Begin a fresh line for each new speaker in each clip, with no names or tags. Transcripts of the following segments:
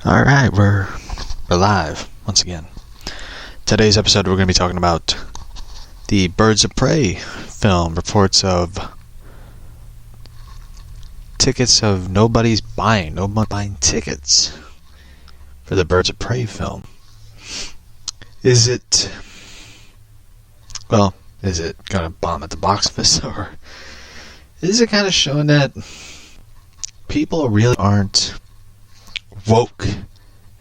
Alright, we're live once again. Today's episode we're going to be talking about the Birds of Prey film. Reports of tickets of nobody buying tickets for the Birds of Prey film. Is it going to bomb at the box office, or is it kind of showing that people really aren't woke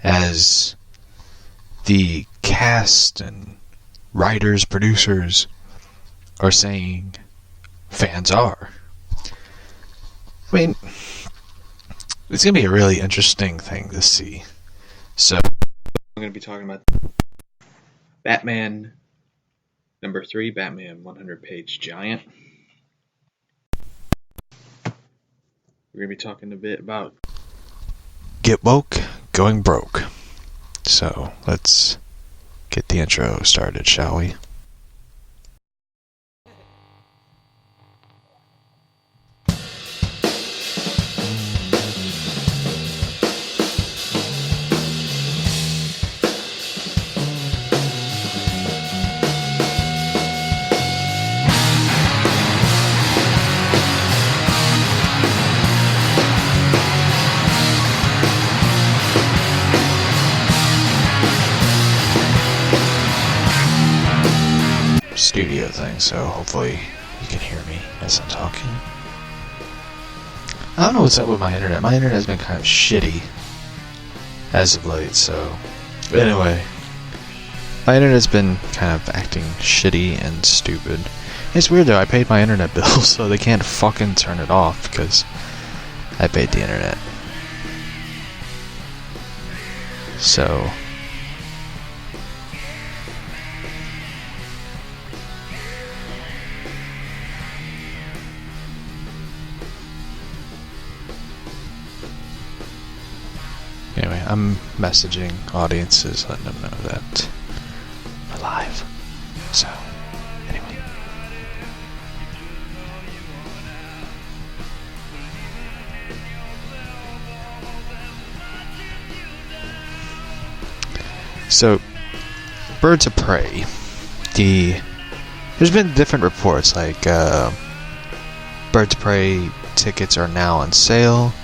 as the cast and writers, producers are saying fans are? I mean, it's going to be a really interesting thing to see. So, I'm going to be talking about Batman number 3, Batman 100-page giant. We're going to be talking a bit about Get Woke, Going Broke. So, let's get the intro started, shall we? Studio thing, so hopefully you can hear me as I'm talking. I don't know what's up with my internet. My internet has been kind of shitty as of late, so anyway, my internet's been kind of acting shitty and stupid. It's weird though, I paid my internet bill, so they can't fucking turn it off because I paid the internet. So anyway, I'm messaging audiences, letting them know that we're live. So, anyway. So, Birds of Prey. There's been different reports, like Birds of Prey tickets are now on sale.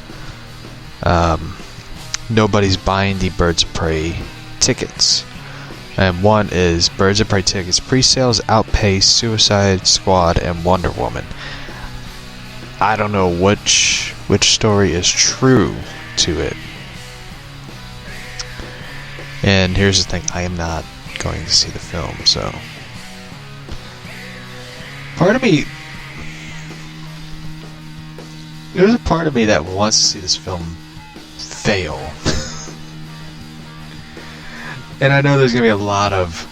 Nobody's buying the Birds of Prey tickets. And one is Birds of Prey tickets pre-sales outpace Suicide Squad and Wonder Woman. I don't know which story is true to it. And here's the thing, I am not going to see the film, so there's a part of me that wants to see this film fail. And I know there's going to be a lot of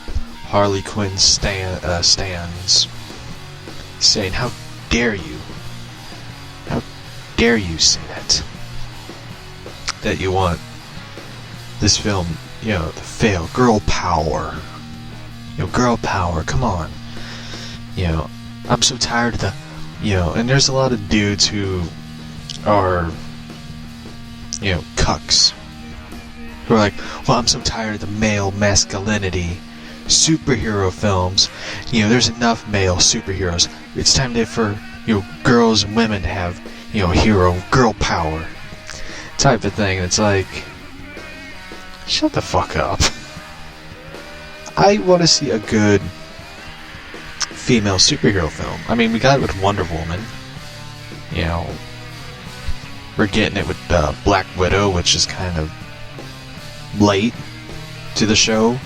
Harley Quinn stans saying, how dare you? How dare you say that you want this film, to fail. Girl power. Girl power, come on. I'm so tired of the, and there's a lot of dudes who are, cucks, who are like, well, I'm so tired of the male masculinity superhero films. There's enough male superheroes. It's time for girls and women to have hero girl power type of thing. It's like, shut the fuck up. I want to see a good female superhero film. I mean, we got it with Wonder Woman. We're getting it with Black Widow, which is kind of late to the show.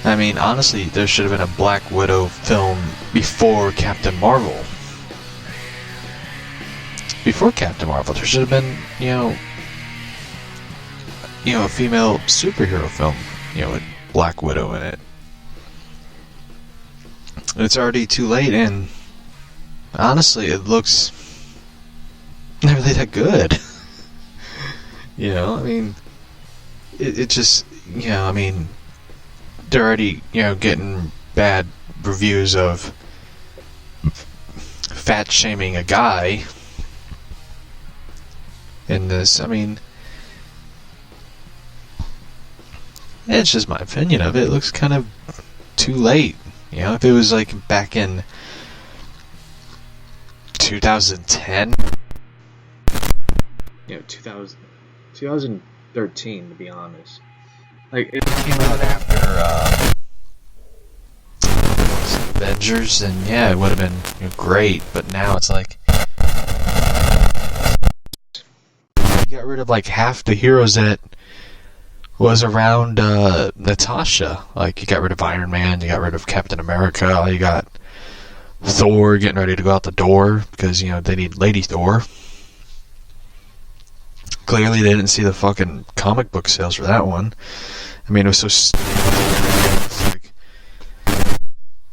I mean, honestly, there should have been a Black Widow film before Captain Marvel. Before Captain Marvel, there should have been, a female superhero film, with Black Widow in it. It's already too late, and honestly, it looks not really that good. I mean, it just, I mean, they're already, getting bad reviews of fat shaming a guy in this. I mean, It's just my opinion of it. It looks kind of too late. You know, if it was like back in 2010, 2013 to be honest. Like, it came out after Avengers, and yeah, it would have been great, but now it's like you got rid of like half the heroes that was around Natasha. Like, you got rid of Iron Man, you got rid of Captain America, you got Thor getting ready to go out the door because, you know, they need Lady Thor. Clearly they didn't see the fucking comic book sales for that one. I mean, it was so stupid. Like,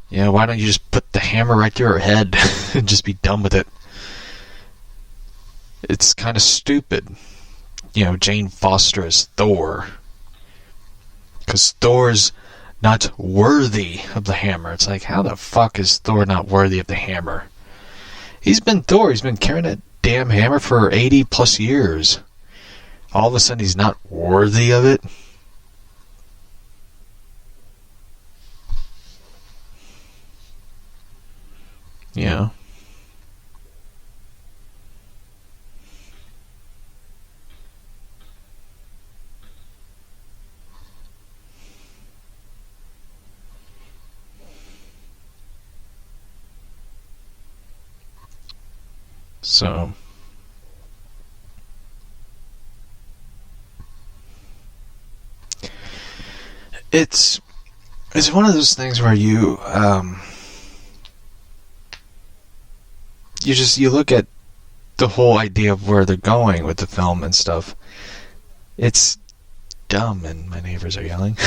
yeah, why don't you just put the hammer right through her head and just be done with it? It's kind of stupid. You know, Jane Foster as Thor. Because Thor's not worthy of the hammer. It's like, how the fuck is Thor not worthy of the hammer? He's been Thor. He's been carrying that damn hammer for 80 plus years. All of a sudden he's not worthy of it? Yeah. So it's one of those things where you look at the whole idea of where they're going with the film and stuff. It's dumb, and my neighbors are yelling.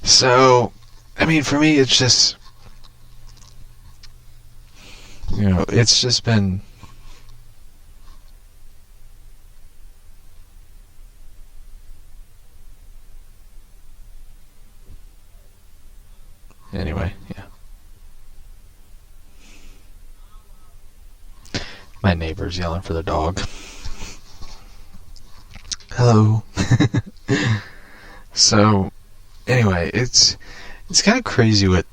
So, I mean, for me, it's just, you know, it's just been anyway, yeah. My neighbor's yelling for the dog. Hello. So, anyway, it's kind of crazy with,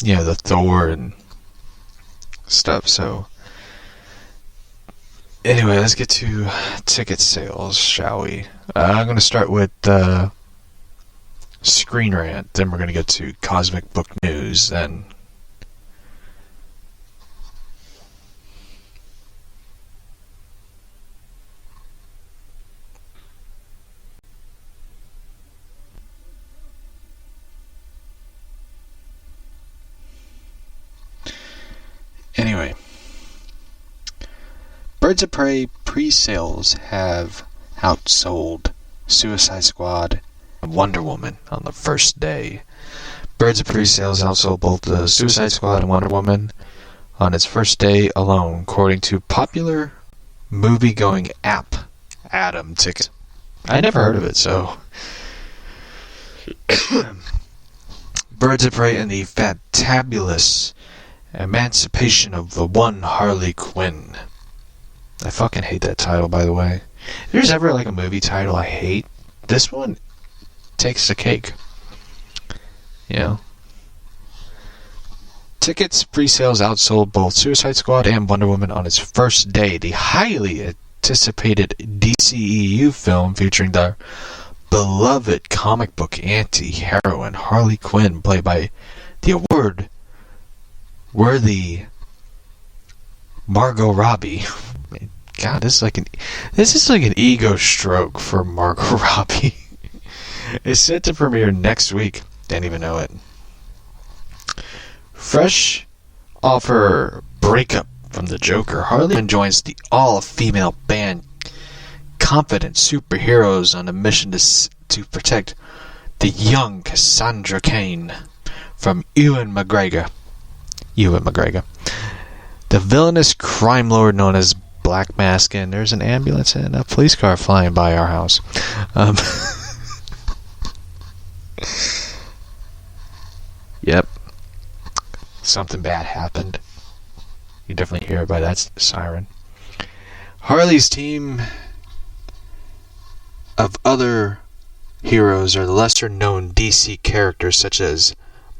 you know, the Thor and stuff. So, anyway, let's get to ticket sales, shall we? I'm going to start with Screen Rant, then we're going to get to Cosmic Book News, then anyway, Birds of Prey pre-sales have outsold Suicide Squad and Wonder Woman on the first day. Birds of Prey sales outsold both the Suicide Squad and Wonder Woman on its first day alone, according to popular movie-going app Atom Ticket. I never heard of it, so Birds of Prey and the Fantabulous Emancipation of the One Harley Quinn. I fucking hate that title, by the way. If there's ever like a movie title I hate, this one takes the cake. You know. Tickets pre-sales outsold both Suicide Squad and Wonder Woman on its first day. The highly anticipated DCEU film featuring the beloved comic book anti-heroine Harley Quinn, played by the award-worthy Margot Robbie. God, this is like an ego stroke for Margot Robbie. It's set to premiere next week. Didn't even know it. Fresh off her breakup from the Joker, Harley Quinn joins the all-female band Confident Superheroes on a mission to protect the young Cassandra Cain from Ewan McGregor. The villainous crime lord known as Black Mask, and there's an ambulance and a police car flying by our house. Yep. Something bad happened. You definitely hear it by that siren. Harley's team of other heroes are the lesser-known DC characters such as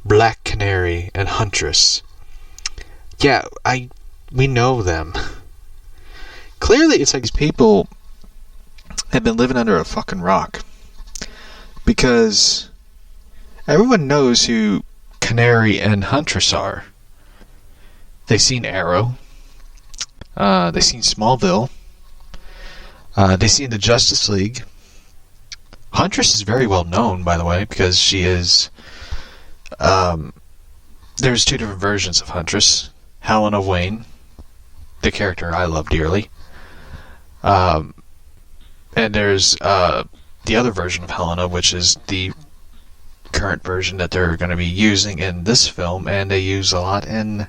Black Canary and Huntress. Yeah, we know them. Clearly, it's like these people have been living under a fucking rock. Because everyone knows who Canary and Huntress are. They've seen Arrow. They've seen Smallville. They've seen the Justice League. Huntress is very well known, by the way, because she is... there's two different versions of Huntress. Helena Wayne, the character I love dearly. And there's the other version of Helena, which is the current version that they're going to be using in this film, and they use a lot in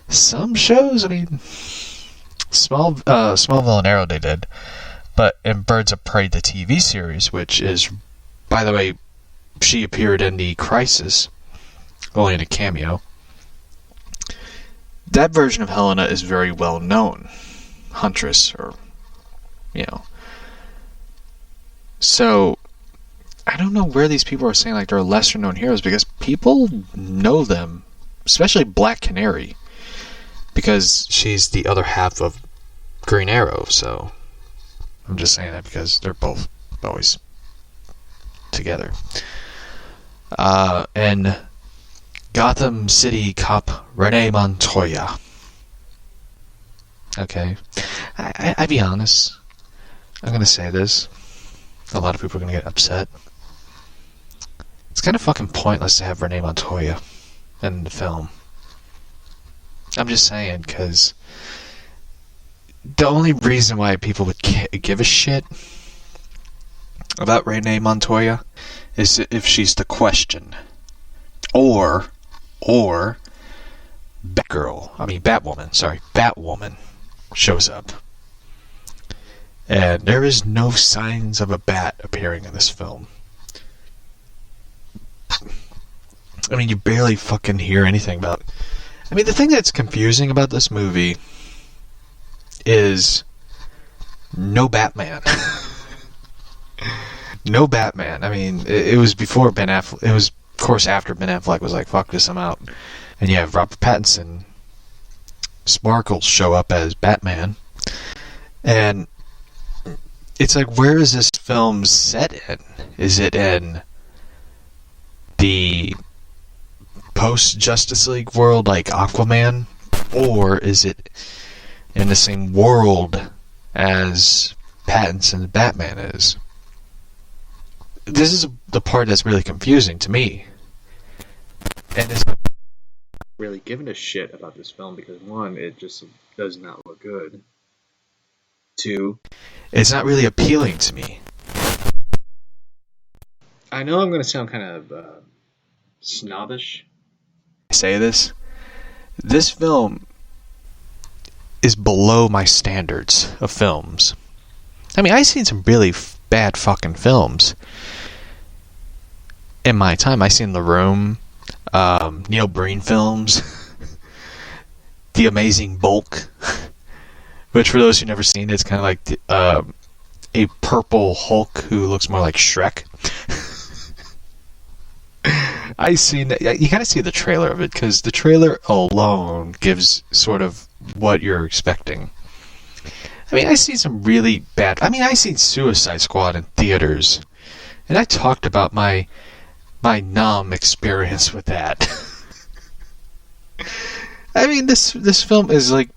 some shows. I mean, Smallville and Arrow they did, but in Birds of Prey, the TV series, which is, by the way, she appeared in the Crisis, only in a cameo. That version of Helena is very well known. Huntress, or, you know. So, I don't know where these people are saying like they're lesser known heroes, because people know them, especially Black Canary, because she's the other half of Green Arrow. So, I'm just saying that because they're both always together. And Gotham City cop Renee Montoya. Okay, I be honest. I'm gonna say this. A lot of people are gonna get upset. It's kind of fucking pointless to have Renee Montoya in the film. I'm just saying, because the only reason why people would give a shit about Renee Montoya is if she's the Question, or Batwoman shows up. And there is no signs of a bat appearing in this film. I mean, you barely fucking hear anything about... I mean, the thing that's confusing about this movie is no Batman. No Batman. I mean, it was before Ben Affleck... It was, of course, after Ben Affleck was like, fuck this, I'm out. And you have Robert Pattinson, Sparkles show up as Batman. And it's like, where is this film set in? Is it in the post-Justice League world like Aquaman? Or is it in the same world as Pattinson's Batman is? This is the part that's really confusing to me. And it's not really giving a shit about this film because, one, it just does not look good. Two, it's not really appealing to me. I know I'm going to sound kind of snobbish. I say this. This film is below my standards of films. I mean, I've seen some really bad fucking films in my time. I've seen The Room, Neil Breen films, The Amazing Bulk, which for those who've never seen it, it's kind of like a purple Hulk who looks more like Shrek. I seen that. You gotta see the trailer of it, because the trailer alone gives sort of what you're expecting. I mean, I seen some really bad... I mean, I seen Suicide Squad in theaters, and I talked about my numb experience with that. I mean, this film is like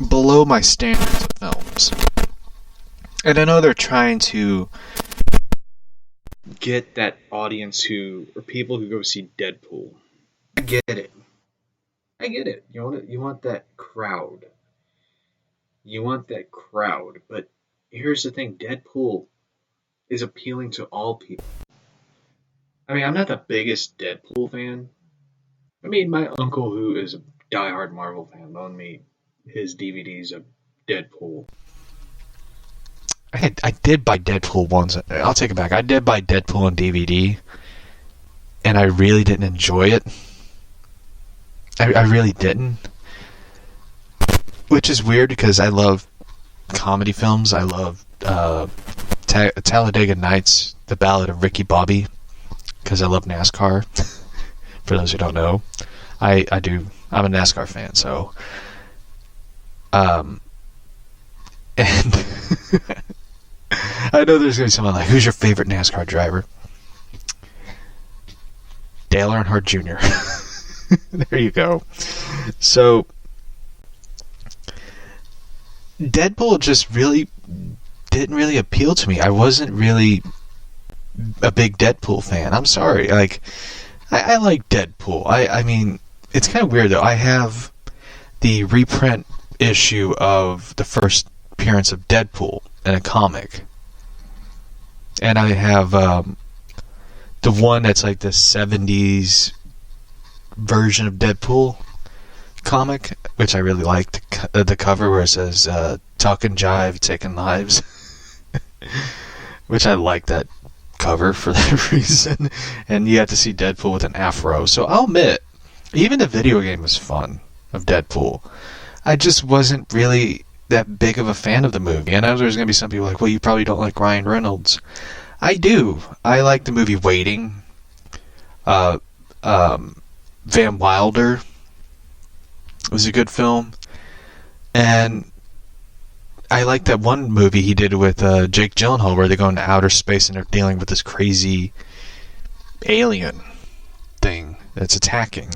below my standards of films. And I know they're trying to get that audience or people who go see Deadpool. I get it. You want that crowd. But here's the thing, Deadpool is appealing to all people. I mean, I'm not the biggest Deadpool fan. I mean, my uncle, who is a diehard Marvel fan, loaned me his DVDs of Deadpool. I did buy Deadpool once. I'll take it back. I did buy Deadpool on DVD, and I really didn't enjoy it. I really didn't. Which is weird, because I love comedy films. I love Talladega Nights, The Ballad of Ricky Bobby, because I love NASCAR. For those who don't know, I do. I'm a NASCAR fan, so and I know there's gonna be someone like, who's your favorite NASCAR driver? Dale Earnhardt Jr. There you go. So Deadpool just really didn't really appeal to me. I wasn't really a big Deadpool fan. I'm sorry. Like, I like Deadpool. I mean, it's kind of weird though. I have the reprint issue of the first appearance of Deadpool in a comic, and I have the one that's like the 70s version of Deadpool comic, which I really liked. The cover where it says "Talk and Jive, Taking Lives," which I like that cover for that reason. And you have to see Deadpool with an afro. So I'll admit, even the video game was fun of Deadpool. I just wasn't really that big of a fan of the movie. I know there's going to be some people like, well, you probably don't like Ryan Reynolds. I do. I like the movie Waiting. Van Wilder was a good film. And I like that one movie he did with Jake Gyllenhaal where they go into outer space and they're dealing with this crazy alien thing that's attacking.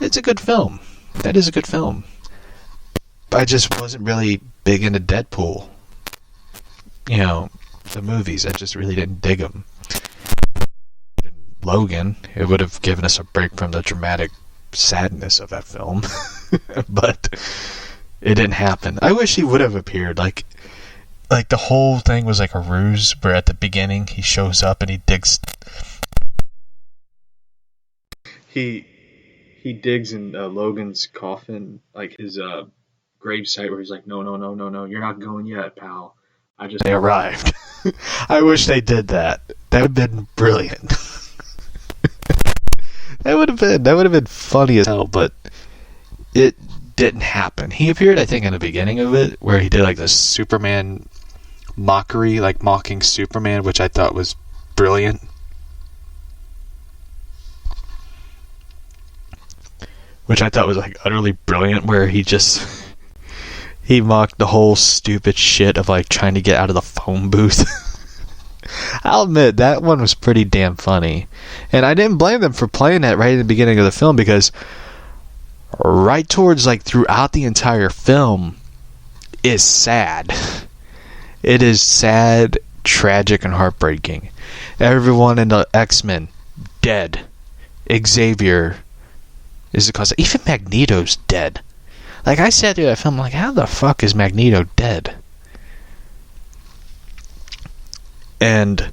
It's a good film. That is a good film. I just wasn't really big into Deadpool. You know, the movies. I just really didn't dig them. Logan, it would have given us a break from the dramatic sadness of that film. But it didn't happen. I wish he would have appeared. Like the whole thing was like a ruse where at the beginning he shows up and he digs... He digs in Logan's coffin, like his grave site, where he's like, no, you're not going yet, pal. They arrived. I wish they did that. That would have been brilliant. That would have been funny as hell, but it didn't happen. He appeared, I think, in the beginning of it, where he did like the Superman mockery, like mocking Superman, which I thought was brilliant. Which I thought was like utterly brilliant, where he mocked the whole stupid shit of like trying to get out of the phone booth. I'll admit that one was pretty damn funny, and I didn't blame them for playing that right in the beginning of the film, because right towards like throughout the entire film is sad. It is sad, tragic, and heartbreaking. Everyone in the X-Men dead. Xavier is the cause. Even Magneto's dead. Like, I sat through that film like, how the fuck is Magneto dead? And,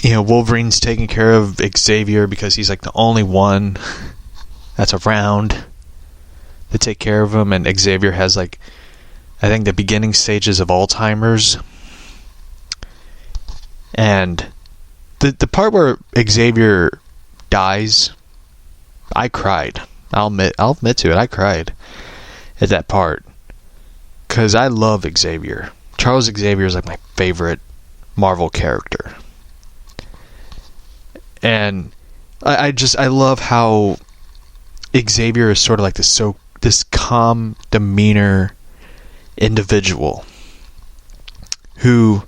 you know, Wolverine's taking care of Xavier because he's like the only one that's around to take care of him. And Xavier has like, I think, the beginning stages of Alzheimer's. And the part where Xavier dies, I cried. I'll admit to it. I cried at that part because I love Xavier. Charles Xavier is like my favorite Marvel character, and I love how Xavier is sort of like this calm demeanor individual who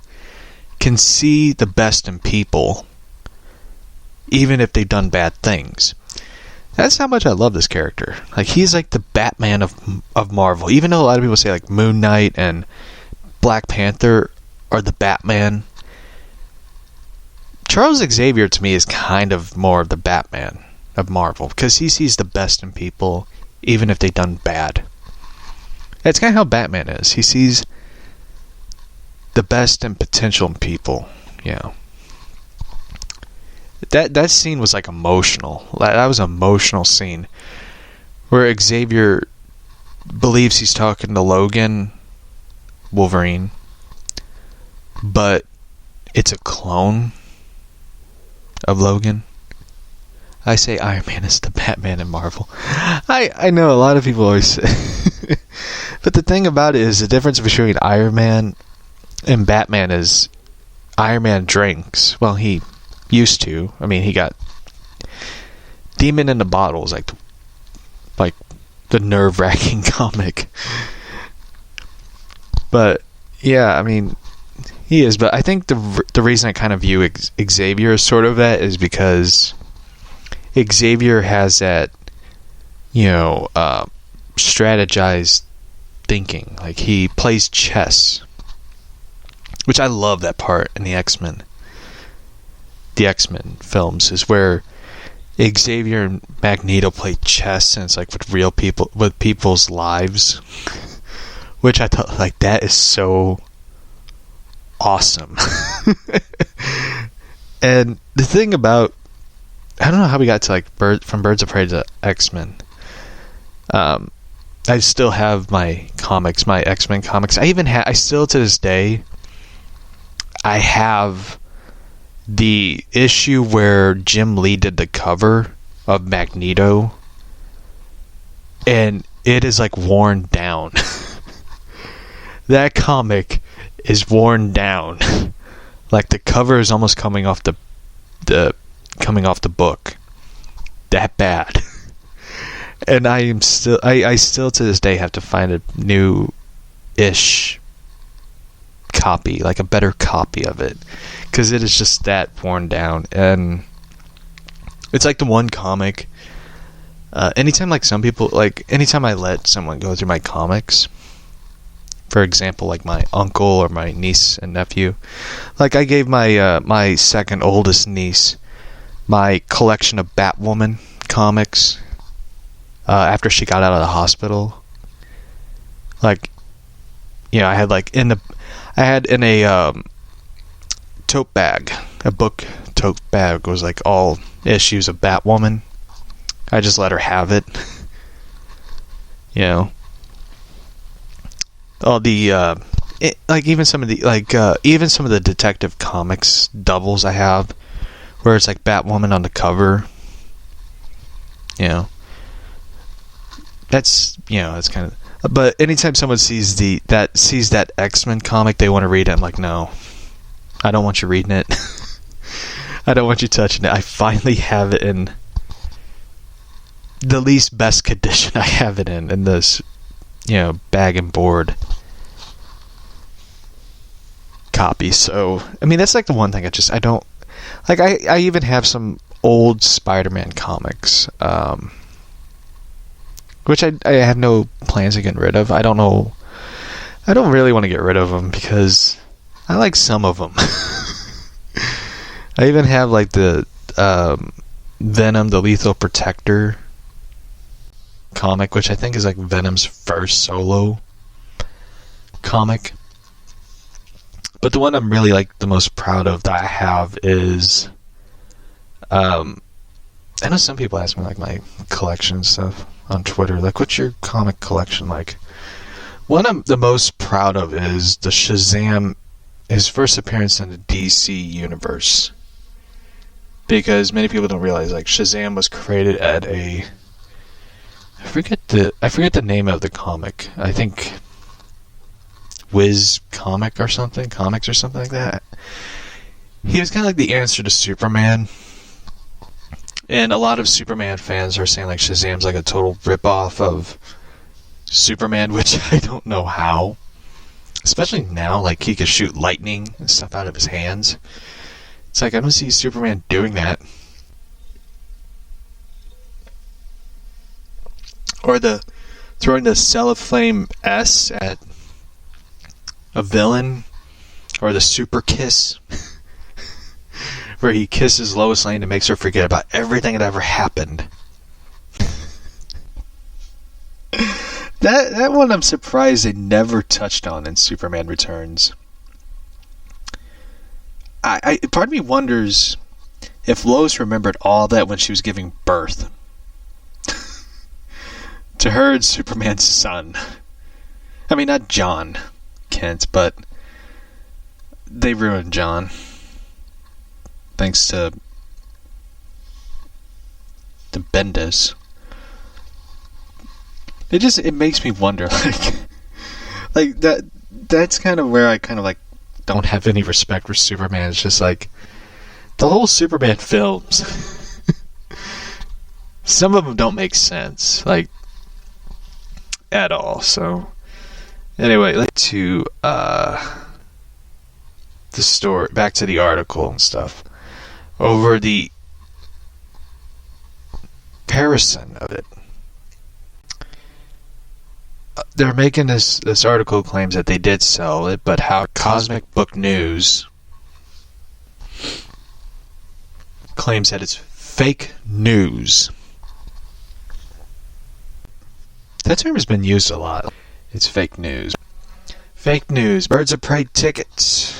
can see the best in people, even if they've done bad things. That's how much I love this character. Like, he's like the Batman of Marvel. Even though a lot of people say like Moon Knight and Black Panther are the Batman, Charles Xavier to me is kind of more of the Batman of Marvel, because he sees the best in people, even if they've done bad. That's kind of how Batman is. He sees the best and potential in people. Yeah. That scene was like emotional. That was an emotional scene where Xavier believes he's talking to Logan, Wolverine, but it's a clone of Logan. I say Iron Man is the Batman in Marvel. I know a lot of people always say but the thing about it is the difference between Iron Man And Batman is Iron Man drinks. Well, he used to. I mean, he got Demon in the Bottles, like the nerve-wracking comic. But yeah, I mean, he is. But I think the reason I kind of view Xavier as sort of that is because Xavier has that, strategized thinking. Like, he plays chess, which I love that part in the X-Men. The X-Men films is where Xavier and Magneto play chess, and it's like with real people, with people's lives, which I thought, like, that is so awesome. And the thing about, I don't know how we got to like from Birds of Prey to X-Men. I still have my comics, my X-Men comics. I still to this day, I have the issue where Jim Lee did the cover of Magneto, and it is like worn down. That comic is worn down. Like, the cover is almost coming off the book. That bad. And I still to this day have to find a new-ish copy, like a better copy of it, because it is just that worn down. And it's like the one comic, anytime I let someone go through my comics, for example, like my uncle or my niece and nephew, like I gave my second oldest niece my collection of Batwoman comics after she got out of the hospital. Like, I had in a tote bag, a book tote bag, was like all issues of Batwoman. I just let her have it. All the even some of the Detective Comics doubles I have, where it's like Batwoman on the cover. That's kind of. But anytime someone sees that X-Men comic, they want to read it. I'm like, no, I don't want you reading it. I don't want you touching it. I finally have it in the least best condition I have it in this, bag and board copy. So, I mean, that's like the one thing I don't like. I even have some old Spider-Man comics, which I have no plans of getting rid of. I don't know. I don't really want to get rid of them because I like some of them. I even have like the Venom, the Lethal Protector comic, which I think is like Venom's first solo comic. But the one I'm really like the most proud of that I have is, I know some people ask me like my collection and stuff on Twitter, like, what's your comic collection like? One I'm the most proud of is the Shazam, his first appearance in the DC universe. Because many people don't realize, like, Shazam was created at I forget the name of the comic. I think Wiz Comics or something like that. He was kind of like the answer to Superman. And a lot of Superman fans are saying like Shazam's like a total ripoff of Superman, which I don't know how. Especially now, like, he could shoot lightning and stuff out of his hands. It's like, I don't see Superman doing that. Or throwing the Cellophane S at a villain. Or the super kiss. Where he kisses Lois Lane and makes her forget about everything that ever happened. That one I'm surprised they never touched on in Superman Returns. Part of me wonders if Lois remembered all that when she was giving birth to her and Superman's son. I mean, not John Kent, but they ruined John. Thanks to Bendis. It makes me wonder, like that. That's kind of where I kind of like don't have any respect for Superman. It's just like the whole Superman films. Some of them don't make sense, like at all. So anyway, like to the story, back to the article and stuff. Over the comparison of it, they're making this article claims that they did sell it, but how Cosmic Book News claims that it's fake news. That term has been used a lot. It's fake news. Fake news. Birds of Prey tickets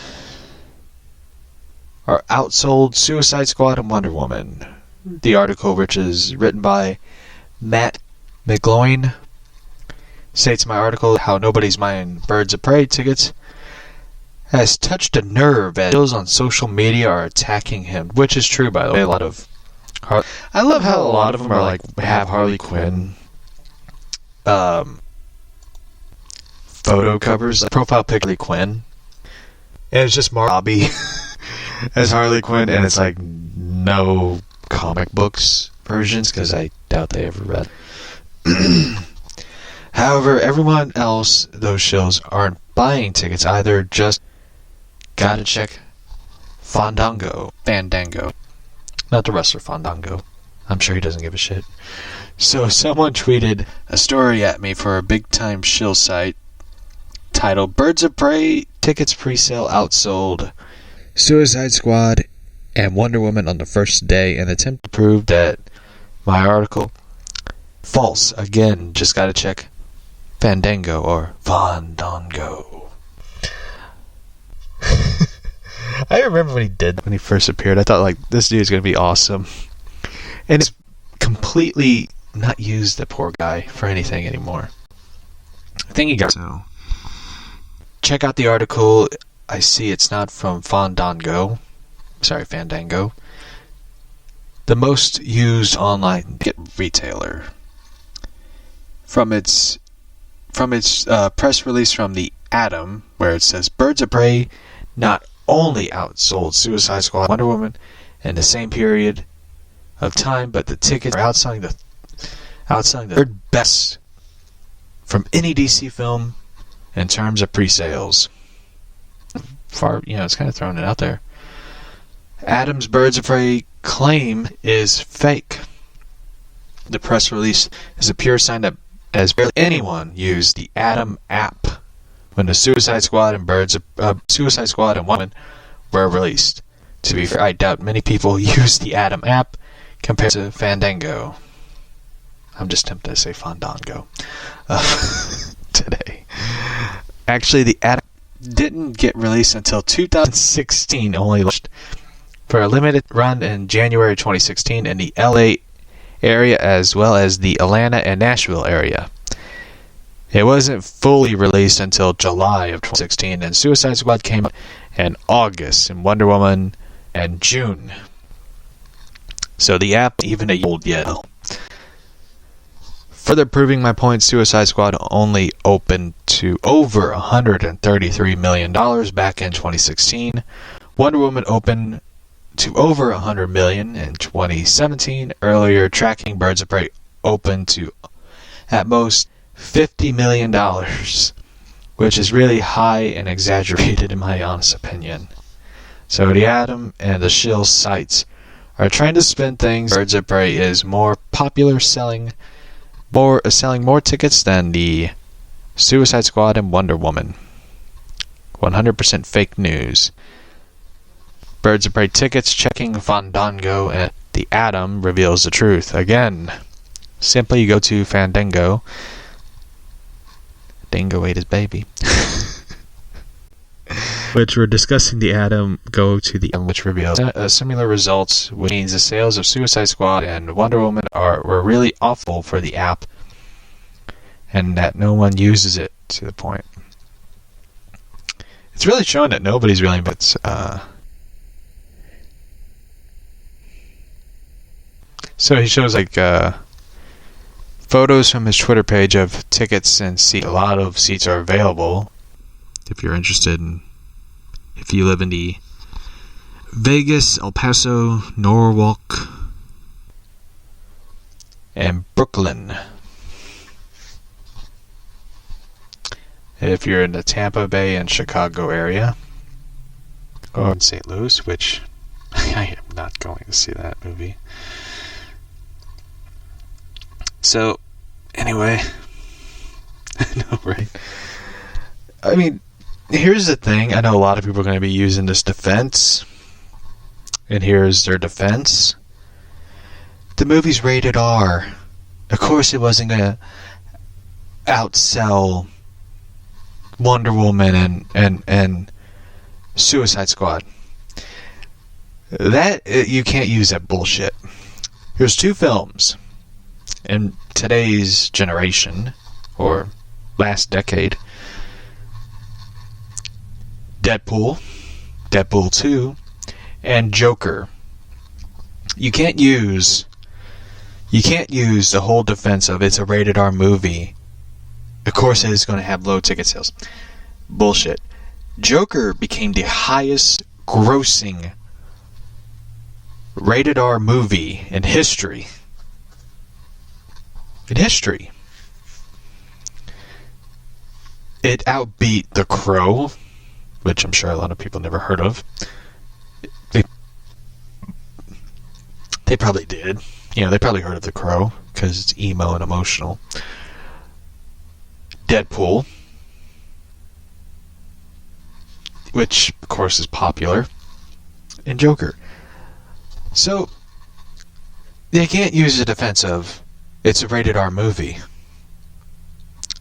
are outsold Suicide Squad and Wonder Woman. The article, which is written by Matt McGloin, states in my article how nobody's buying Birds of Prey tickets has touched a nerve as those on social media are attacking him, which is true, by the way. I love how a lot of them are like have Harley Quinn photo covers, like profile pic Harley Quinn, and it's just Margot Robbie as Harley Quinn, and it's like no comic books versions because I doubt they ever read. However, everyone else, those shows aren't buying tickets either. Just gotta check Fandango, not the wrestler Fandango. I'm sure he doesn't give a shit. So someone tweeted a story at me for a big time shill site titled "Birds of Prey tickets pre-sale outsold Suicide Squad and Wonder Woman on the first day," and attempt to prove that my article false. Again, just gotta check Fandango or Fandango. I remember when he first appeared. I thought, like, this dude's gonna be awesome, and it's completely not used, the poor guy, for anything anymore. I think he got so. Check out the article. I see it's not from Fandango. The most used online ticket retailer. From its press release from the Atom, where it says Birds of Prey not only outsold Suicide Squad and Wonder Woman in the same period of time, but the tickets are outselling the third best from any DC film in terms of pre-sales. It's kind of throwing it out there. Atom's Birds of Prey claim is fake. The press release is a pure sign that as barely anyone used the Atom app when the Suicide Squad and Wonder Woman were released. To be fair, I doubt many people use the Atom app compared to Fandango. I'm just tempted to say Fandango today. Actually, the Atom didn't get released until 2016, only launched for a limited run in January 2016 in the LA area as well as the Atlanta and Nashville area. It wasn't fully released until July of 2016, and Suicide Squad came out in August, and Wonder Woman in June. So the app even old yet. Further proving my point, Suicide Squad only opened to over $133 million back in 2016. Wonder Woman opened to over $100 million in 2017. Earlier tracking, Birds of Prey opened to at most $50 million, which is really high and exaggerated in my honest opinion. So the Atom and the shill sites are trying to spin things. Birds of Prey is more popular, selling more tickets than the Suicide Squad and Wonder Woman. 100% fake news. Birds of Prey tickets checking Fandango, and the Atom reveals the truth. Again, simply go to Fandango. Dingo ate his baby. Which we're discussing the Atom. Go to the which reveals similar results, which means the sales of Suicide Squad and Wonder Woman were really awful for the app, and that no one uses it to the point. It's really showing that nobody's really. So he shows photos from his Twitter page of tickets and seats. A lot of seats are available if you're interested in if you live in the Vegas, El Paso, Norwalk, and Brooklyn. If you're in the Tampa Bay and Chicago area, or in St. Louis, which I am not going to see that movie. So, anyway, I know, right? I mean, here's the thing. I know a lot of people are going to be using this defense, and here's their defense. The movie's rated R. Of course, it wasn't going to outsell Wonder Woman and Suicide Squad. That, you can't use that bullshit. There's two films in today's generation, or last decade. Deadpool, Deadpool 2, and Joker. You can't use the whole defense of it's a rated R movie. Of course it is going to have low ticket sales. Bullshit. Joker became the highest grossing rated R movie in history. In history. It outbeat The Crow, which I'm sure a lot of people never heard of. They probably did. You know, they probably heard of The Crow because it's emo and emotional. Deadpool, which of course is popular, and Joker. So they can't use the defense of it's a rated R movie.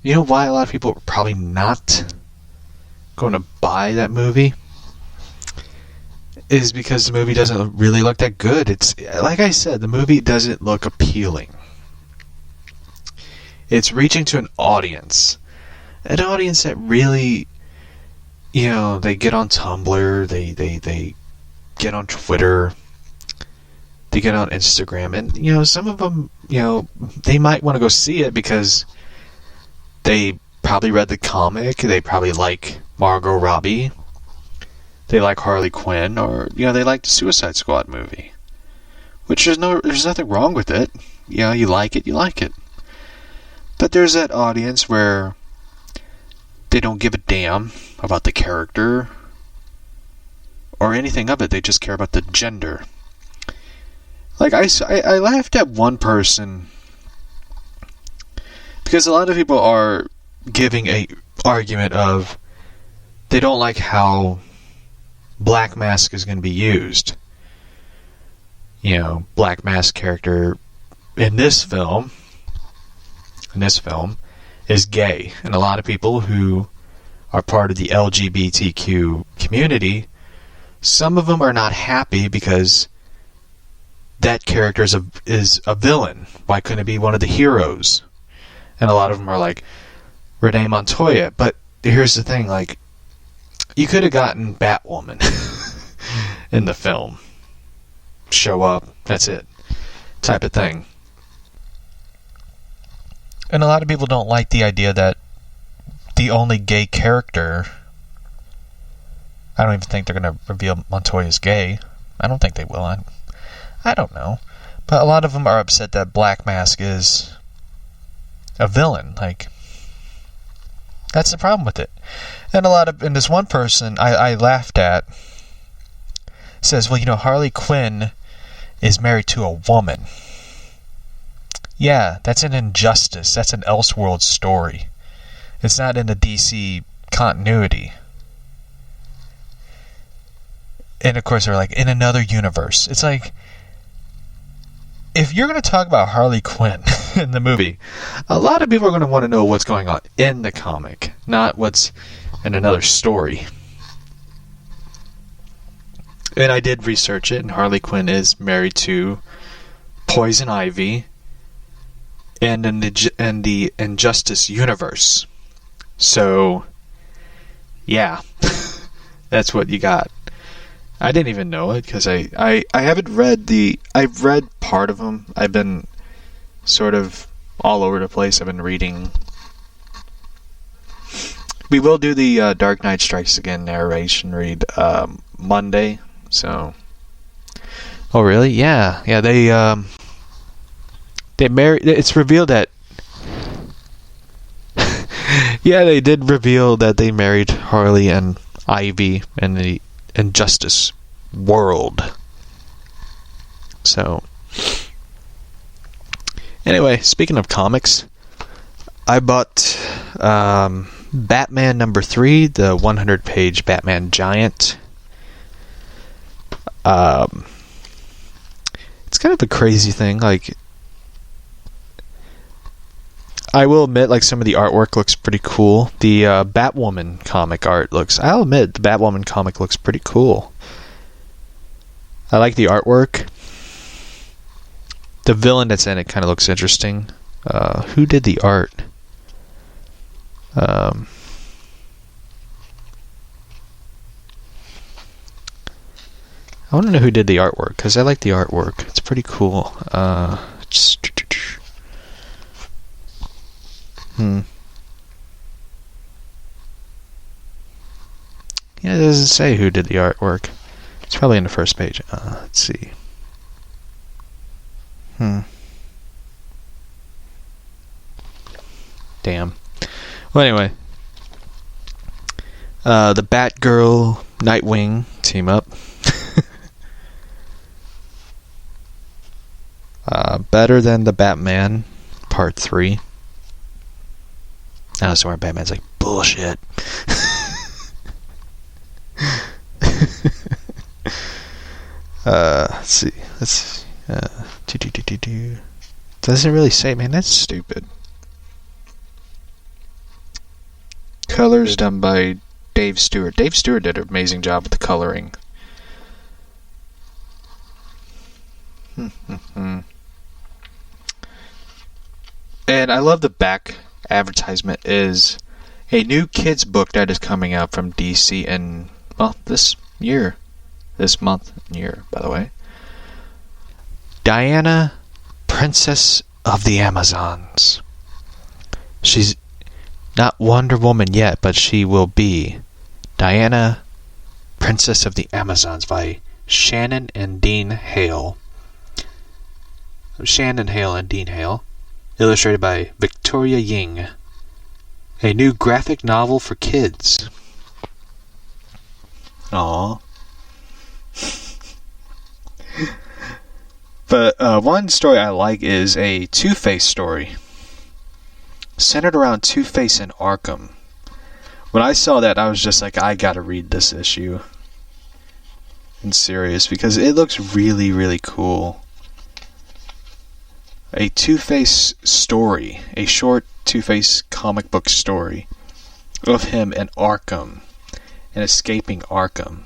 You know why a lot of people are probably not going to buy that movie? Is because the movie doesn't really look that good. It's like I said, the movie doesn't look appealing. It's reaching to an audience that really, you know, they get on Tumblr, they get on Twitter, they get on Instagram, and you know, some of them, you know, they might want to go see it because they probably read the comic, they probably like Margot Robbie, they like Harley Quinn, or you know, they like the Suicide Squad movie. Which there's nothing wrong with it. You know, you like it. But there's that audience where they don't give a damn about the character or anything of it. They just care about the gender. Like, I laughed at one person because a lot of people are giving a argument of they don't like how Black Mask is going to be used. You know, Black Mask character in this film is gay, and a lot of people who are part of the LGBTQ community, some of them are not happy because that character is a villain. Why couldn't it be one of the heroes? And a lot of them are like Renee Montoya. But here's the thing, like, you could have gotten Batwoman in the film. Show up, that's it, type of thing. And a lot of people don't like the idea that the only gay character, I don't even think they're going to reveal Montoya's gay. I don't think they will. I don't know. But a lot of them are upset that Black Mask is a villain. Like, that's the problem with it. And this one person I laughed at says, well, you know, Harley Quinn is married to a woman. Yeah, that's an injustice. That's an Elseworld story. It's not in the DC continuity. And of course they're like, in another universe. It's like, if you're going to talk about Harley Quinn in the movie, a lot of people are going to want to know what's going on in the comic, not what's in another story. And I did research it, and Harley Quinn is married to Poison Ivy and in the Injustice universe. So, yeah, that's what you got. I didn't even know it because I haven't read I've read part of them. I've been sort of all over the place. I've been reading We will do the Dark Knight Strikes Again narration read Monday. So. Oh really? Yeah. They married. It's revealed that. Yeah, they did reveal that they married Harley and Ivy in the Injustice world. So. Anyway, speaking of comics, I bought Batman number 3, the 100-page Batman Giant. It's kind of a crazy thing. Like, I will admit, like, some of the artwork looks pretty cool. The Batwoman comic art I'll admit, the Batwoman comic looks pretty cool. I like the artwork. The villain that's in it kind of looks interesting. Who did the art? I want to know who did the artwork, because I like the artwork. It's pretty cool. Yeah, it doesn't say who did the artwork. It's probably in the first page. Let's see. Damn. Well, anyway. The Batgirl, Nightwing team up. Better Than the Batman, Part 3. Now, so our Batman's like, bullshit. Let's see. Doesn't really say, man, that's stupid. Colors done by Dave Stewart. Dave Stewart did an amazing job with the coloring. And I love the back advertisement is a new kids book that is coming out from DC in, well, this month and year, by the way. Diana, Princess of the Amazons. She's not Wonder Woman yet, but she will be. Diana, Princess of the Amazons by Shannon and Dean Hale. Shannon Hale and Dean Hale. Illustrated by Victoria Ying. A new graphic novel for kids. Aww. But one story I like is a Two-Face story. Centered around Two-Face and Arkham. When I saw that, I was just like, I gotta read this issue. In serious, because it looks really, really cool. A Two-Face story. A short Two-Face comic book story. Of him and Arkham. And escaping Arkham.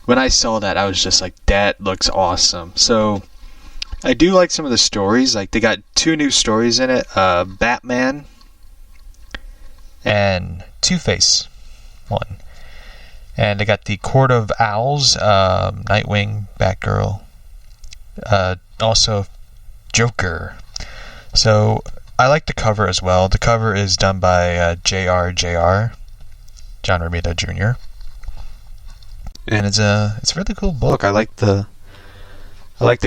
When I saw that, I was just like, that looks awesome. So, I do like some of the stories. Like, they got 2 new stories in it. Batman and Two-Face. 1. And they got the Court of Owls, Nightwing, Batgirl. Also, Joker. So, I like the cover as well. The cover is done by J.R., John Romita Jr., and it's a really cool book. I like the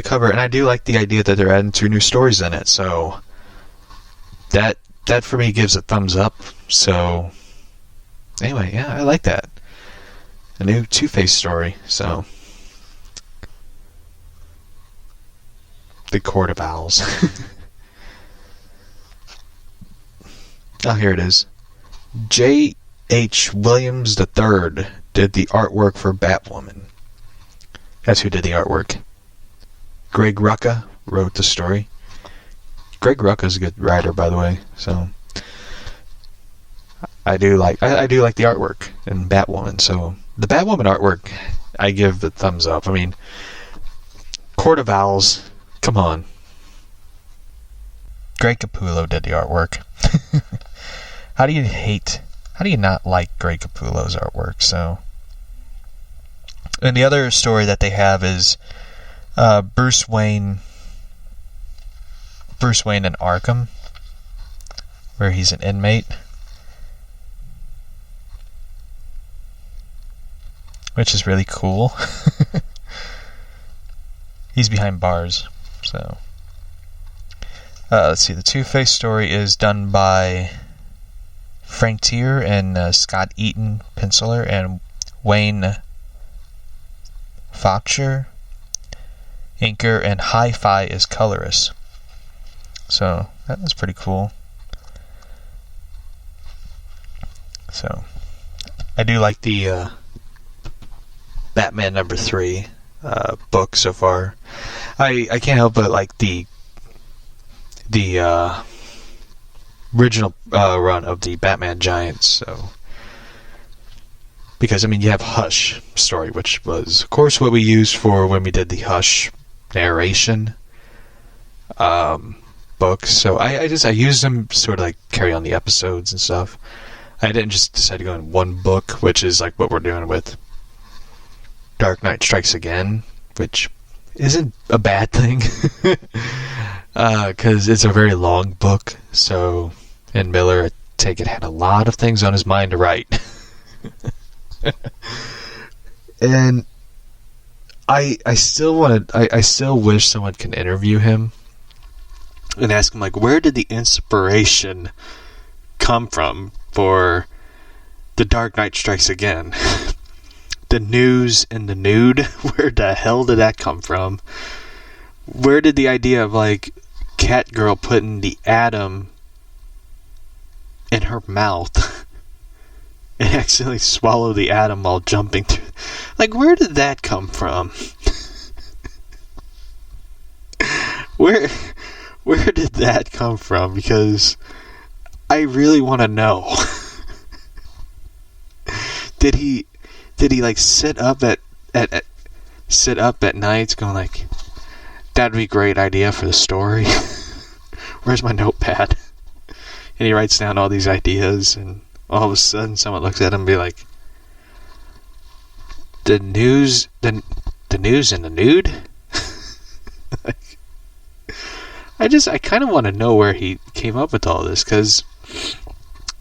cover, and I do like the idea that they're adding 2 new stories in it. So that for me gives a thumbs up. So anyway, yeah, I like that. A new Two-Face story. So the Court of Owls. Oh, here it is. J.H. Williams III did the artwork for Batwoman. That's who did the artwork. Greg Rucka wrote the story. Greg Rucka's a good writer, by the way. So I do like the artwork in Batwoman. So the Batwoman artwork, I give the thumbs up. I mean, Court of Owls, come on. Greg Capullo did the artwork. How do you not like Greg Capullo's artwork? So, and the other story that they have is Bruce Wayne and Arkham, where he's an inmate, which is really cool. He's behind bars, so. Let's see, the Two-Face story is done by Frank Tier and Scott Eaton penciler and Wayne Focher inker, and Hi-Fi is colorist. So that was pretty cool. So I do like the Batman #3 book so far. I can't help but like the original run of the Batman Giants. So because I mean you have Hush story, which was of course what we used for when we did the Hush narration books. So I used them sort of like carry on the episodes and stuff. I didn't just decide to go in one book, which is like what we're doing with Dark Knight Strikes Again, which isn't a bad thing because it's a very long book. So, and Miller, I take it, had a lot of things on his mind to write. And I still wish someone can interview him and ask him, like, where did the inspiration come from for The Dark Knight Strikes Again? The news and the nude, where the hell did that come from? Where did the idea of, like, Catgirl putting the atom in her mouth and accidentally swallow the atom while jumping through, like, where did that come from? Where did that come from? Because I really want to know. Did he like sit up at nights going like, that'd be a great idea for the story? Where's my notepad? And he writes down all these ideas, and all of a sudden someone looks at him and be like, the news and the nude? Like, I kind of want to know where he came up with all this, because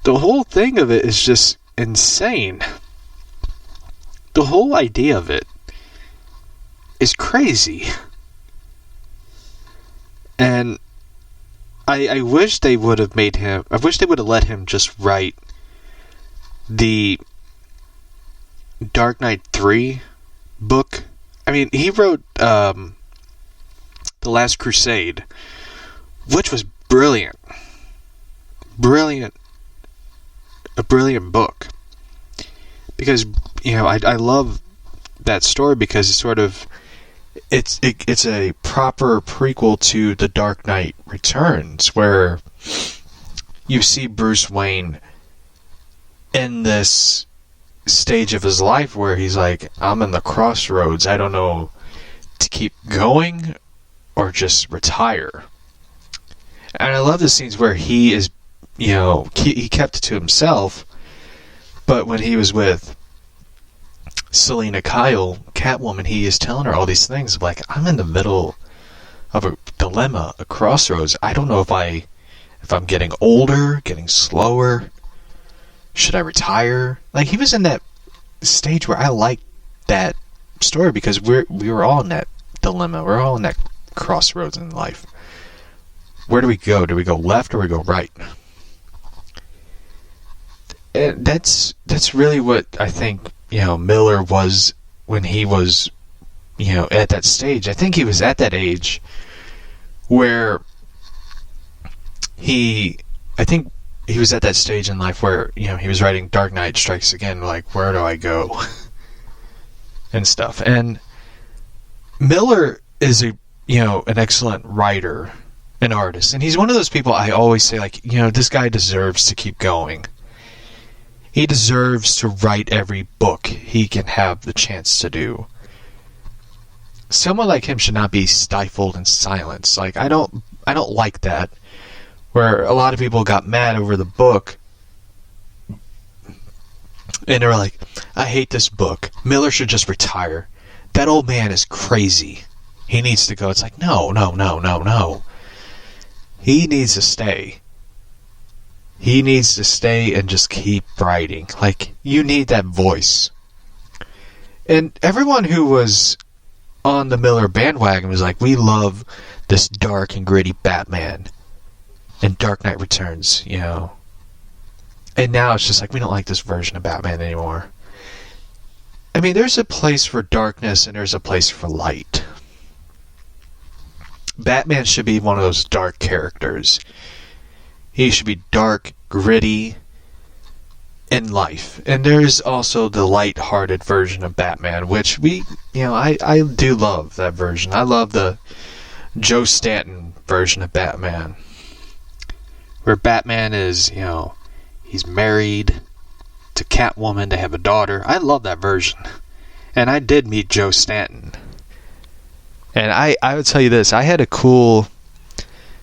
the whole thing of it is just insane. The whole idea of it is crazy. And I wish they would have made him, I wish they would have let him just write the Dark Knight 3 book. I mean, he wrote The Last Crusade, which was brilliant. A brilliant book. Because, you know, I love that story because it's sort of, it's a proper prequel to The Dark Knight Returns, where you see Bruce Wayne in this stage of his life where he's like, I'm in the crossroads. I don't know to keep going or just retire. And I love the scenes where he is, you know, he kept it to himself, but when he was with Selina Kyle, Catwoman, he is telling her all these things like, I'm in the middle of a dilemma, a crossroads. I don't know if I'm getting older, getting slower. Should I retire? Like, he was in that stage where I liked that story because we were all in that dilemma. We're all in that crossroads in life. Where do we go? Do we go left or we go right? And that's really what I think, you know, Miller was when he was, you know, at that stage. I think he was at that age where he was at that stage in life where, you know, he was writing Dark Knight Strikes Again, like, where do I go? And stuff. And Miller is an excellent writer, an artist. And he's one of those people I always say, like, you know, this guy deserves to keep going. He deserves to write every book he can have the chance to do. Someone like him should not be stifled in silence. Like, I don't like that. Where a lot of people got mad over the book. And they were like, I hate this book. Miller should just retire. That old man is crazy. He needs to go. It's like, no. He needs to stay. he needs to stay and just keep writing. Like, you need that voice. And everyone who was on the Miller bandwagon was like, we love this dark and gritty Batman and Dark Knight Returns, you know. And now it's just like, we don't like this version of Batman anymore. I mean, there's a place for darkness and there's a place for light. Batman should be one of those dark characters. He should be dark, gritty, in life. And there's also the light-hearted version of Batman, which I do love that version. I love the Joe Stanton version of Batman, where Batman is, he's married to Catwoman, they have a daughter. I love that version. And I did meet Joe Stanton. And I would tell you this, I had a cool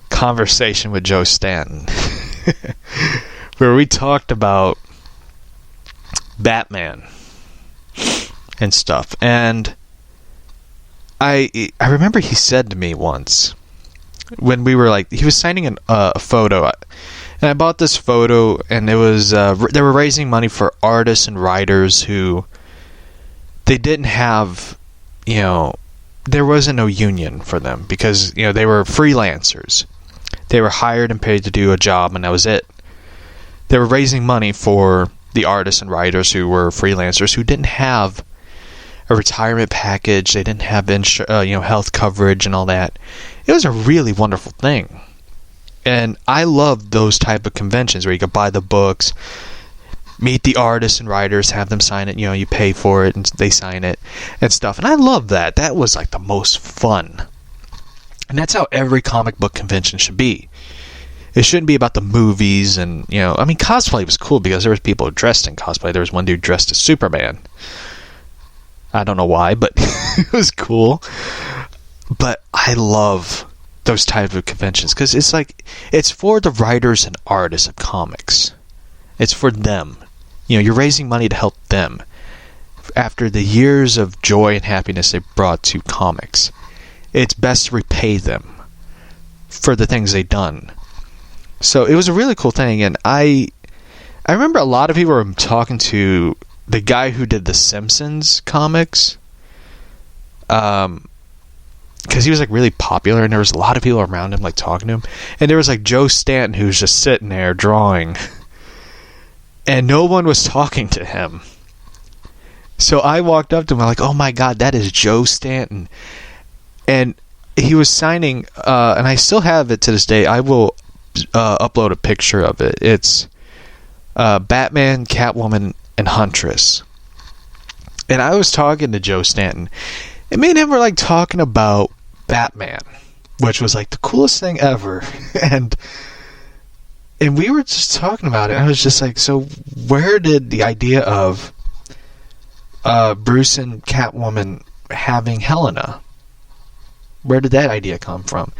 conversation with Joe Stanton where we talked about Batman and stuff. And I remember he said to me once, when we were he was signing a photo, and I bought this photo, and it was they were raising money for artists and writers who they didn't have, there wasn't no union for them because they were freelancers. They were hired and paid to do a job, and that was it. They were raising money for the artists and writers who were freelancers who didn't have a retirement package. They didn't have health coverage and all that. It was a really wonderful thing. And I love those type of conventions where you could buy the books, meet the artists and writers, have them sign it, you pay for it and they sign it and stuff. And I love that. That was the most fun. And that's how every comic book convention should be. It shouldn't be about the movies and, cosplay was cool because there was people dressed in cosplay. There was one dude dressed as Superman. I don't know why, but it was cool. But I love those type of conventions because it's for the writers and artists of comics. It's for them. You're raising money to help them after the years of joy and happiness they brought to comics. It's best to repay them for the things they've done. So it was a really cool thing, and I remember a lot of people were talking to the guy who did the Simpsons comics, because he was really popular, and there was a lot of people around him talking to him, and there was Joe Stanton who was just sitting there drawing, and no one was talking to him. So I walked up to him, I'm like, oh my god, that is Joe Stanton. And he was signing, and I still have it to this day. I will upload a picture of it. It's Batman, Catwoman, and Huntress. And I was talking to Joe Stanton. And me and him were talking about Batman, which was the coolest thing ever. and we were just talking about it. I was just so where did the idea of Bruce and Catwoman having Helena, where did that idea come from?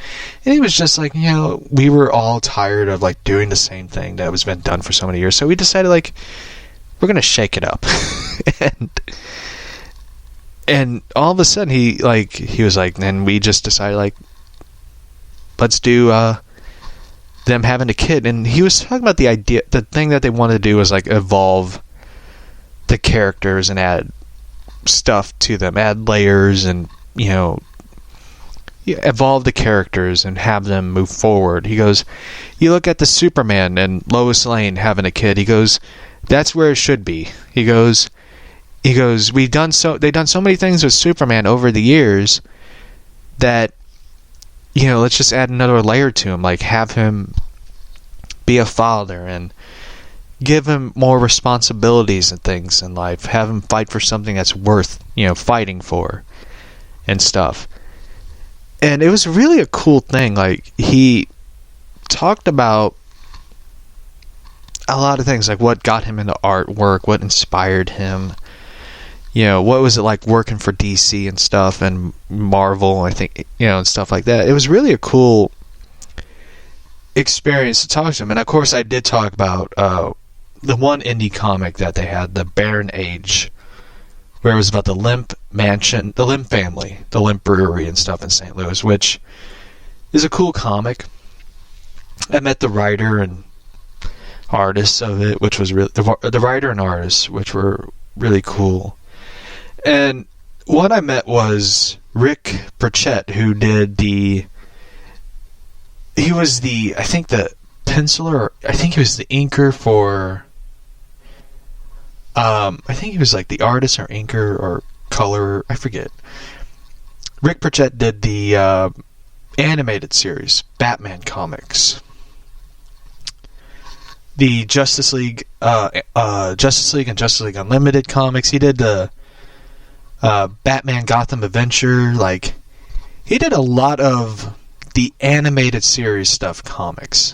And he was just we were all tired of doing the same thing that was been done for so many years. So we decided we're gonna shake it up. and all of a sudden he was and we just decided let's do them having a kid. And he was talking about the idea, the thing that they wanted to do was evolve the characters and add stuff to them, add layers, and evolve the characters and have them move forward. He goes, you look at the Superman and Lois Lane having a kid. He goes, that's where it should be. He goes, they've done so many things with Superman over the years that let's just add another layer to him, have him be a father and give him more responsibilities and things in life, have him fight for something that's worth fighting for and stuff. And it was really a cool thing. He talked about a lot of things, what got him into artwork, what inspired him, what was it working for DC and stuff, and Marvel, I think, and stuff like that. It was really a cool experience to talk to him. And of course I did talk about the one indie comic that they had, the Barren Age, where it was about the Limp Mansion, the Limp family, the Limp Brewery and stuff in St. Louis, which is a cool comic. I met the writer, and artists of it, which was really the writer and artists, which were really cool. And what I met was Rick Pritchett, who did he was I think the penciler, I think he was the inker for, I think he was like the artist or inker or colorer, I forget. Rick Pritchett did the animated series, Batman comics. The Justice League and Justice League Unlimited comics. He did the Batman Gotham Adventure. Like, he did a lot of the animated series stuff, comics.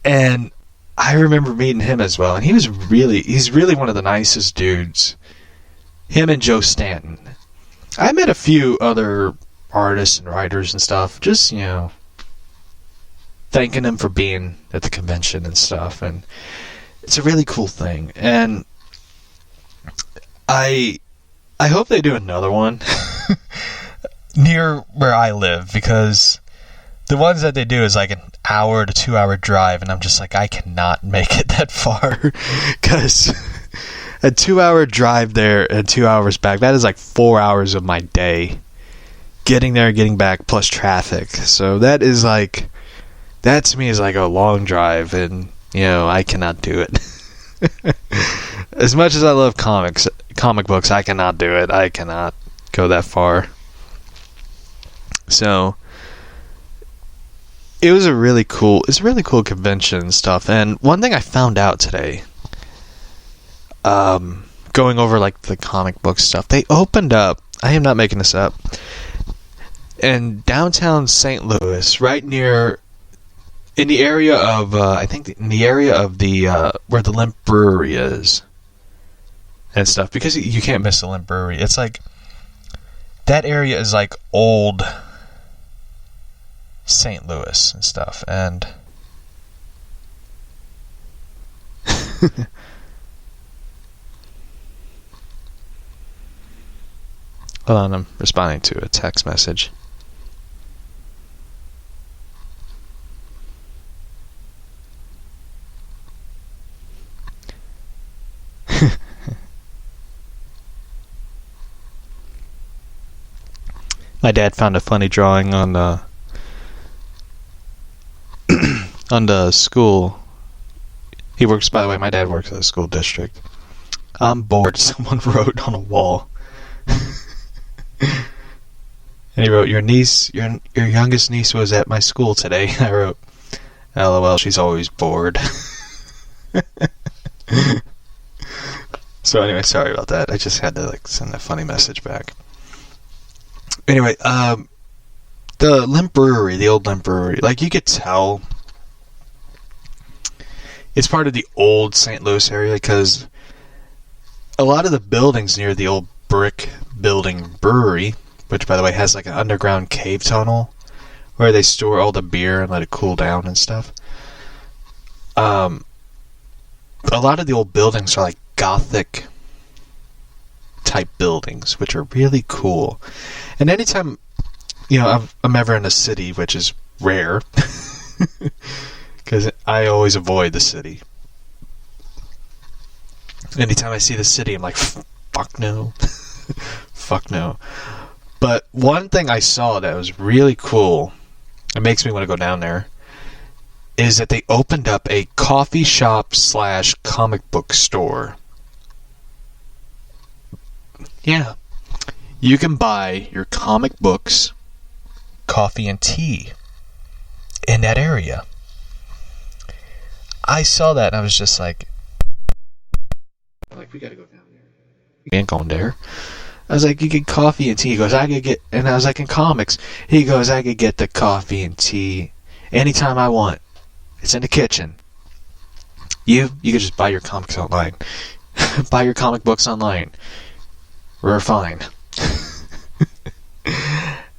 And I remember meeting him as well, and he's really one of the nicest dudes. Him and Joe Stanton. I met a few other artists and writers and stuff, just, thanking them for being at the convention and stuff, and it's a really cool thing. And I hope they do another one near where I live, because the ones that they do is like an hour to 2 hour drive, and I'm just like, I cannot make it that far, because a 2 hour drive there and 2 hours back, that is like 4 hours of my day, getting there, getting back, plus traffic. So that to me is like a long drive, and I cannot do it. As much as I love comic books, I cannot do it. I cannot go that far. So it's a really cool convention and stuff. And one thing I found out today, going over like the comic book stuff, they opened up, I am not making this up, in downtown St. Louis, right near, in the area of, I think in the area of the, where the Limp Brewery is and stuff, because you can't miss the Limp Brewery. It's like, that area is like old St. Louis and stuff, and hold on, I'm responding to a text message. My dad found a funny drawing on the on the school. He works, by the way, my dad works at a school district. I'm bored, someone wrote on a wall. And he wrote, your youngest niece was at my school today. I wrote, LOL, she's always bored. So anyway, sorry about that. I just had to send a funny message back. Anyway, the Limp Brewery, the old Limp Brewery, you could tell it's part of the old St. Louis area, because a lot of the buildings near the old brick building brewery, which by the way has an underground cave tunnel where they store all the beer and let it cool down and stuff. A lot of the old buildings are Gothic type buildings, which are really cool. And anytime, I'm ever in a city, which is rare, because I always avoid the city. Anytime I see the city, I'm like, fuck no. Fuck no. But one thing I saw that was really cool, it makes me want to go down there, is that they opened up a coffee shop / comic book store. Yeah. You can buy your comic books, coffee, and tea in that area. I saw that and I was just like, we gotta go down there. We ain't going there. I was like, you get coffee and tea. He goes, I could get, and I was like, in comics. He goes, I could get the coffee and tea anytime I want. It's in the kitchen. You could just buy your comics online. Buy your comic books online. We're fine.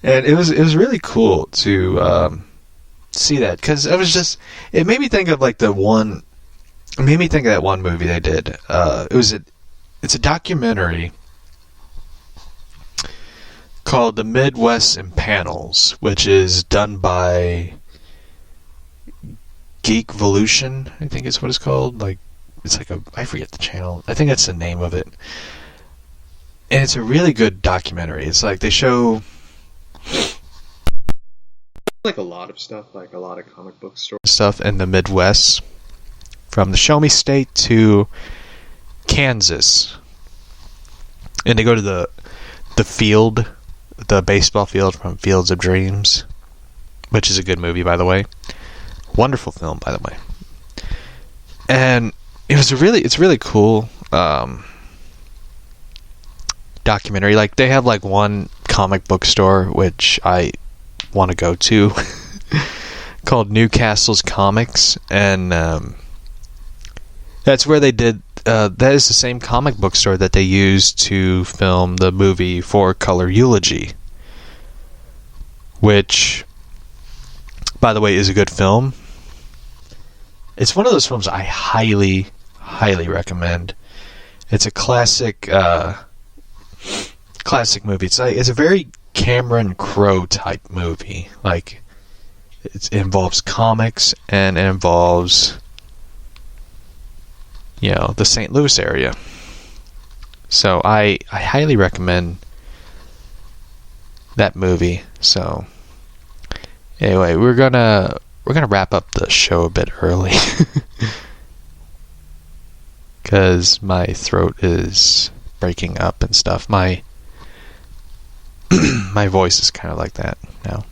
And it was really cool to see that, because it made me think of that one movie they did. It's a documentary called The Midwest in Panels, which is done by Geekvolution, I think is what it's called. Like, it's like I forget the channel. I think that's the name of it. And it's a really good documentary. It's like they show
like a lot of stuff, like a lot of comic book stories.
Stuff in the Midwest, from the Show Me State to Kansas. And they go to the field, the baseball field from Fields of Dreams, which is a good movie, by the way. Wonderful film, by the way. And it's really cool documentary. Like, they have like one comic book store which I want to go to called Newcastle's Comics, and that's where they did that is the same comic book store that they used to film the movie Four Color Eulogy, which, by the way, is a good film. It's one of those films I highly recommend. It's a classic movie. It's a very Cameron Crowe type movie. Like, it involves comics and it involves, you know, the St. Louis area. So I highly recommend that movie. So anyway, we're gonna wrap up the show a bit early because my throat is breaking up and stuff. My voice is kind of like that now.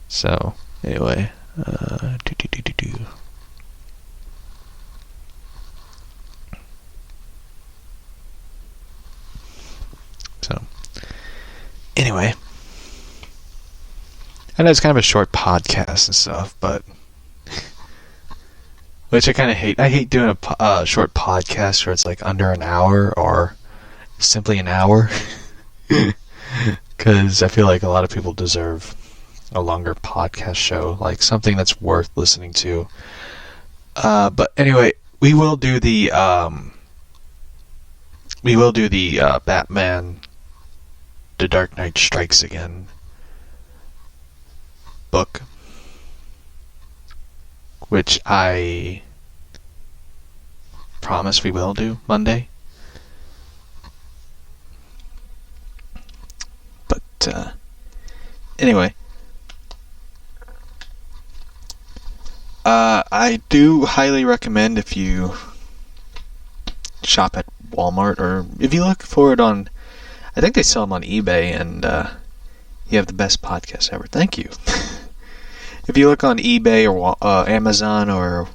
So anyway, So anyway, I know it's kind of a short podcast and stuff, but which I kind of hate. I hate doing a short podcast where it's like under an hour or simply an hour, because I feel like a lot of people deserve a longer podcast show, like something that's worth listening to. But anyway, we will do the Batman: The Dark Knight Strikes Again book, which I promise we will do Monday. But anyway, I do highly recommend, if you shop at Walmart, or if you look for it on, I think they sell them on eBay, and you have the best podcast ever. Thank you. If you look on eBay or Amazon or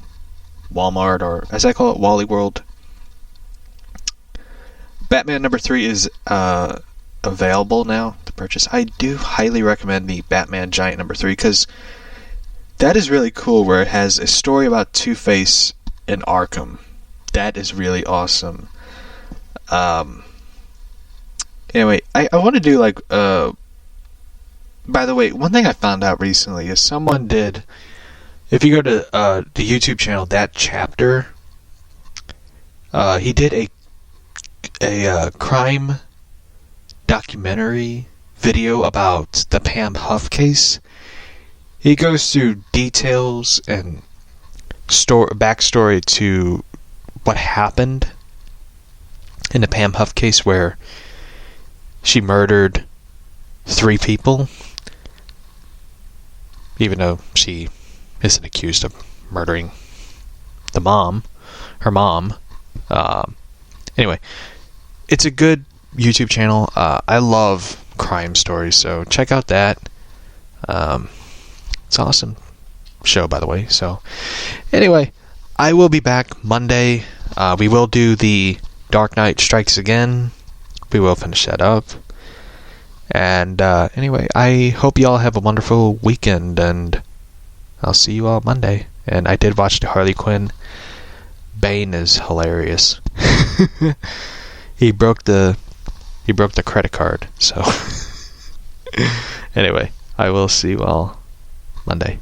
Walmart, or as I call it, Wally World, Batman number 3 is available now to purchase. I do highly recommend the Batman Giant number 3, because that is really cool, where it has a story about Two-Face in Arkham. That is really awesome. Anyway, I want to do like by the way, one thing I found out recently is someone did, if you go to the YouTube channel That Chapter, he did a crime documentary video about the Pam Huff case. He goes through details and backstory to what happened in the Pam Huff case, where she murdered 3 people, even though she isn't accused of murdering her mom. Anyway, it's a good YouTube channel. I love crime stories, so check out that. It's an awesome show, by the way. So anyway, I will be back Monday. We will do the Dark Knight Strikes Again. We will finish that up. And anyway, I hope you all have a wonderful weekend, and I'll see you all Monday. And I did watch the Harley Quinn. Bane is hilarious. He broke the credit card. So anyway, I will see you all Monday.